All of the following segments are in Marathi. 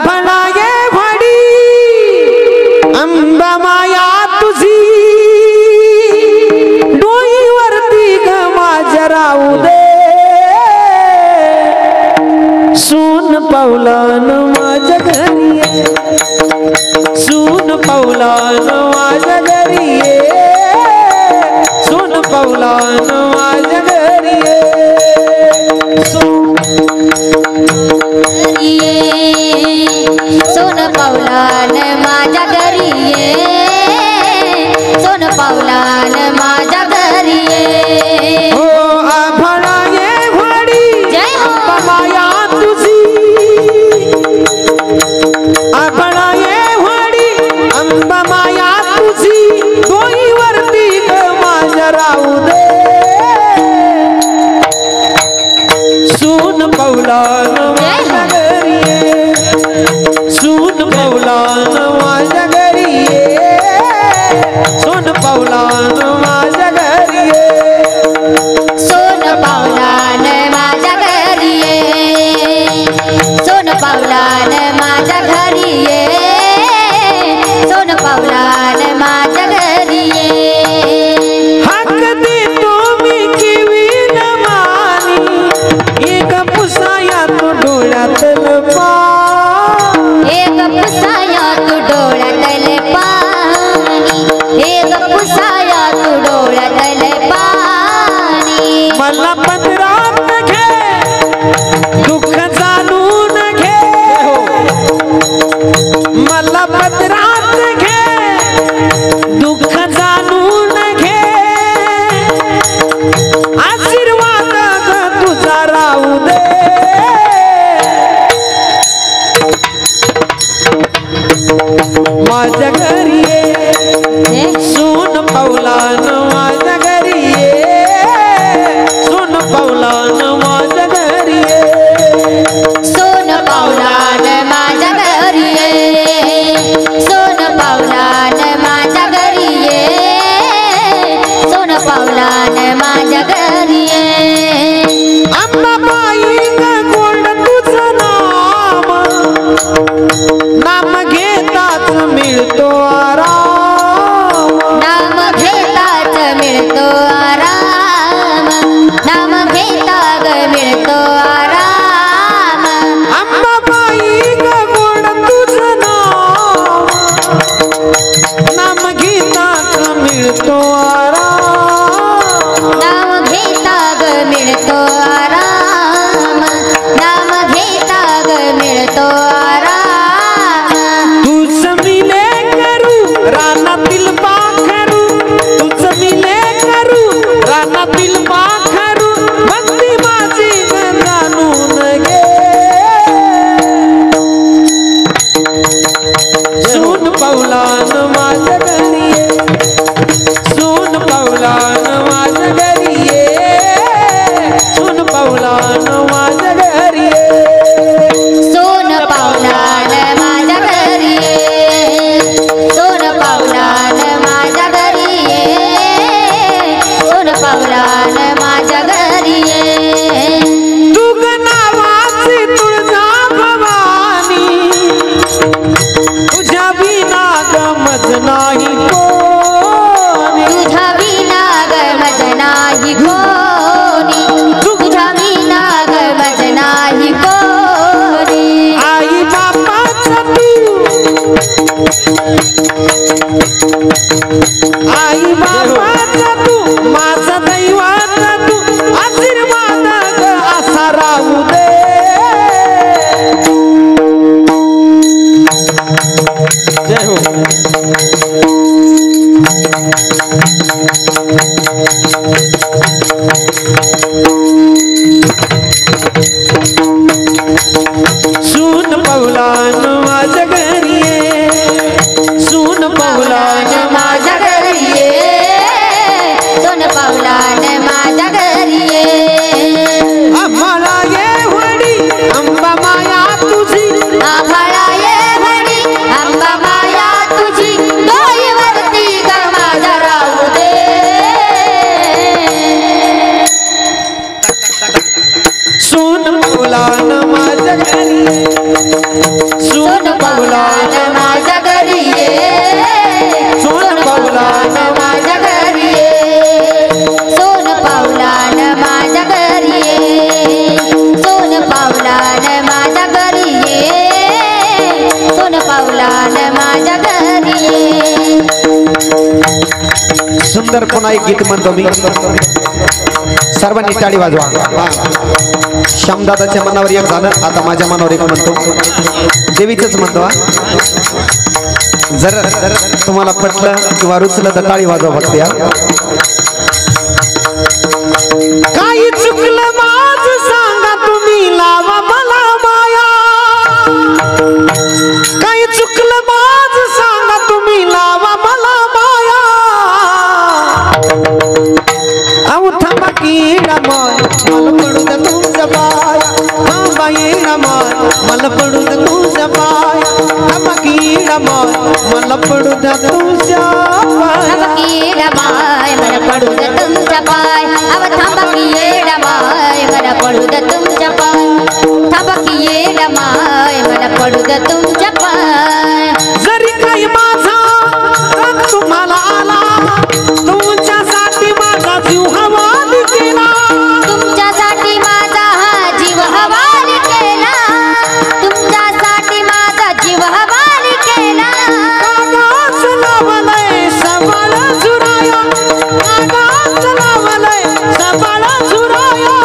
भला ये भडी अंबा माया तुझी डोईवरती ग माझ्या राहू दे सून पावलान माझ्या घरी ये सून पावलान माझ्या घरी ये सून पावलान माझ्या घरी ये सोन पावलान माझ्या घरी ये सोन पावलान माझ्या घरी ये हो आभाळा ये घोडी जय हो माया तुझी आभाळा ये घोडी अंबा माया तुझी डोईवरती ग माझ्या राहू दे सून पावलान माझ्या घरी ये सून पावलान माझ्या घरी ये सून पावलान माझ्या घरी ये सोन पावलान माझ्या घरी ये सोन पावलान माझ्या घरी ये सोन पावलान माझ्या घरी ये हक देतो मी किवीन मानी एक पुसाया तो डोळ्यातलं पाणी एक पुसाया तू डोळ्यातले पाणी एक पुसाया तू डोळ्यातले पाणी मला पदरात घे दुःख जाणून घे मला पदरात घे दुःख जाणून घे आशीर्वाद ग तुझा राहू दे माझ्या घरी ये सून पावलान माझ्या घरी ये सून पावलान माझ्या घरी ये सोन पावलान माझ्या घरी ये सोन पावलान माझ्या घरी ये सोन पावलान माझ्या घरी ये अंबाबाई ग गोड तुझं नाम घेताच मिळतो आराम नाम घेताच मिळतो नंतर पुन्हा एक गीत म्हणतो मी, सर्वांनी टाळी वाजवा. श्यामदादाच्या मनावर एक झालं, आता माझ्या मनावर एक म्हणतो, देवीचंच म्हणतो. जर तुम्हाला पटलं किंवा रुचलं तर टाळी वाजवा फक्त. या काही चुकलं माझं सांगा तुम्ही, लावा मला माया. काही चुकलं माझं सांगा तुम्ही, लावा मला माया. अहो थांबा की रमण, मला पडू द्या तुमच्या पाया. थांबा ये रमण, मला पडू द्या तुमच्या पाया. थांबा की रमण, मला पडू द्या तुमच्या पाया. रमाय मला पडू दे तुमच्या पाय. अव थांबा की ये रमाय मला पडू दे तुमच्या पाय. थांबा की ये रमाय मला पडू दे तुमच्या पाय. जरी काही माझा राग तुम्हाला आला, तुमच्यासाठी माझा जीव हवाली केला. तुमच्यासाठी माझा हा जीव हवाली केला. तुमच्यासाठी माझा जीव हवाली केला. कागाच लावलंय सबाळ झुराया, कागाच लावलंय सबाळ झुराया.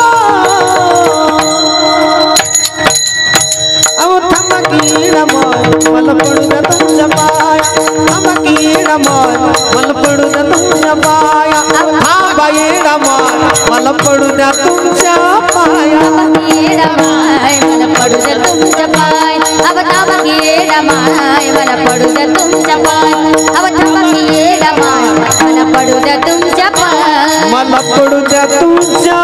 अहो थांबा की रमण, मला पडू द्या तुमच्या पाया. थांबा की रमण, मला पडू द्या तुमच्या पाया. थांबा ये रमण, मला पडू द्या तुमच्या पाया. ये रमाय मला पडू दे तुमच्या पाय. अव थांबा की ये रमाय मला पडू दे तुमच्या पाय. अव थांबा की ये रमाय मला पडू दे तुमच्या पाय. मला पडू द्या तुमच्या